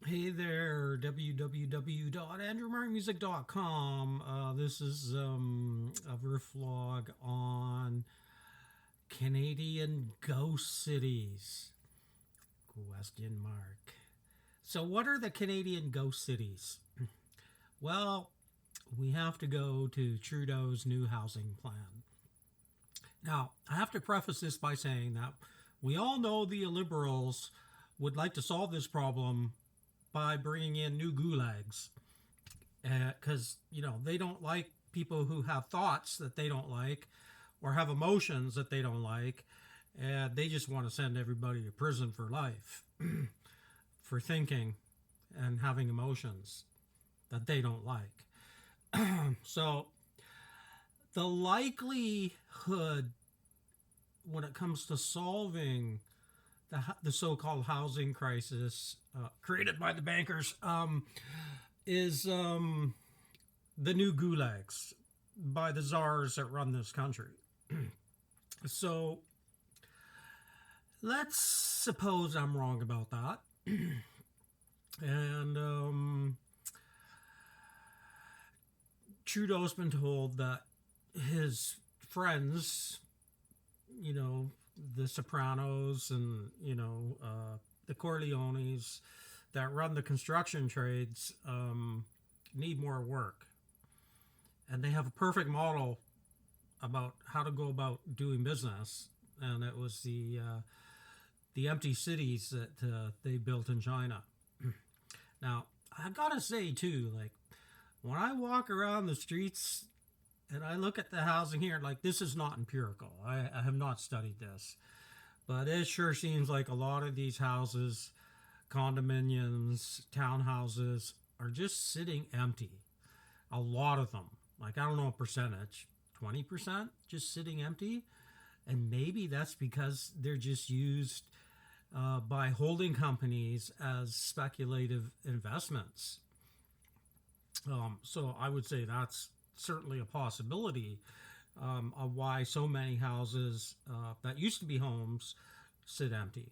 Hey there, www.andrewmartinmusic.com. This is a vlog on Canadian ghost cities. Question mark. So, what are the Canadian ghost cities? Well, we have to go to Trudeau's new housing plan. Now, I have to preface this by saying that we all know the Illiberals would like to solve this problem by bringing in new gulags, because they don't like people who have thoughts that they don't like or have emotions that they don't like, and they just want to send everybody to prison for life for thinking and having emotions that they don't like. So the likelihood when it comes to solving the so-called housing crisis created by the bankers is the new gulags by the czars that run this country. So let's suppose I'm wrong about that. And Trudeau's been told that his friends, the Sopranos and the Corleones that run the construction trades need more work, and they have a perfect model about how to go about doing business, and it was the empty cities that they built in China. Now I gotta say too, like when I walk around the streets and I look at the housing here, like this is not empirical. I have not studied this, but it sure seems like a lot of these houses, condominiums, townhouses, are just sitting empty. A lot of them, like I don't know a percentage, 20% just sitting empty. And maybe that's because they're just used by holding companies as speculative investments. So I would say that's certainly a possibility of why so many houses that used to be homes sit empty.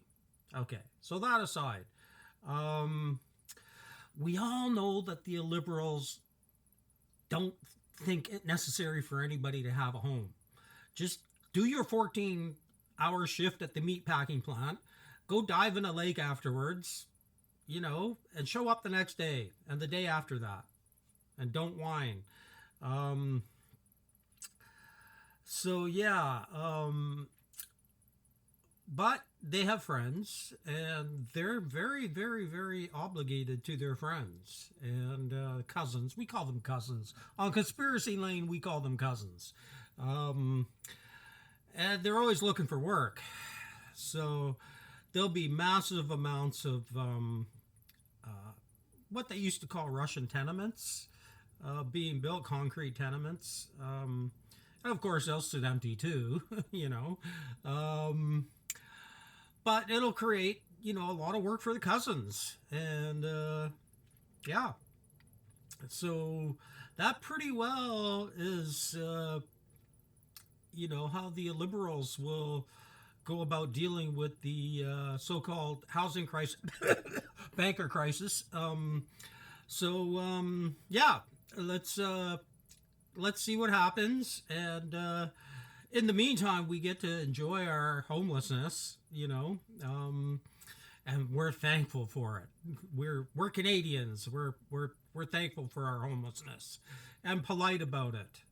Okay, so that aside, we all know that the Illiberals don't think it necessary for anybody to have a home. Just do your 14-hour shift at the meatpacking plant, go dive in a lake afterwards, and show up the next day and the day after that, and don't whine. But they have friends, and they're very, very, very obligated to their friends and cousins. We call them cousins. On Conspiracy Lane, we call them cousins. And they're always looking for work. So there'll be massive amounts of what they used to call Russian tenements being built, concrete tenements. And of course, they'll sit empty too, but it'll create, a lot of work for the cousins. And yeah. So that pretty well is, how the Illiberals will go about dealing with the so-called housing crisis, banker crisis. Let's see what happens, and in the meantime, we get to enjoy our homelessness, and we're thankful for it. We're Canadians. We're thankful for our homelessness, and polite about it.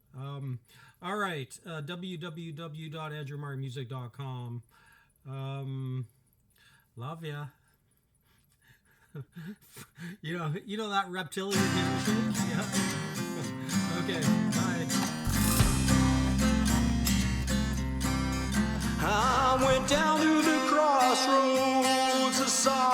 All right, www.andrewmartinmusic.com. Love ya. you know that reptilian character? Yeah. Okay, bye. I went down to the crossroads, I saw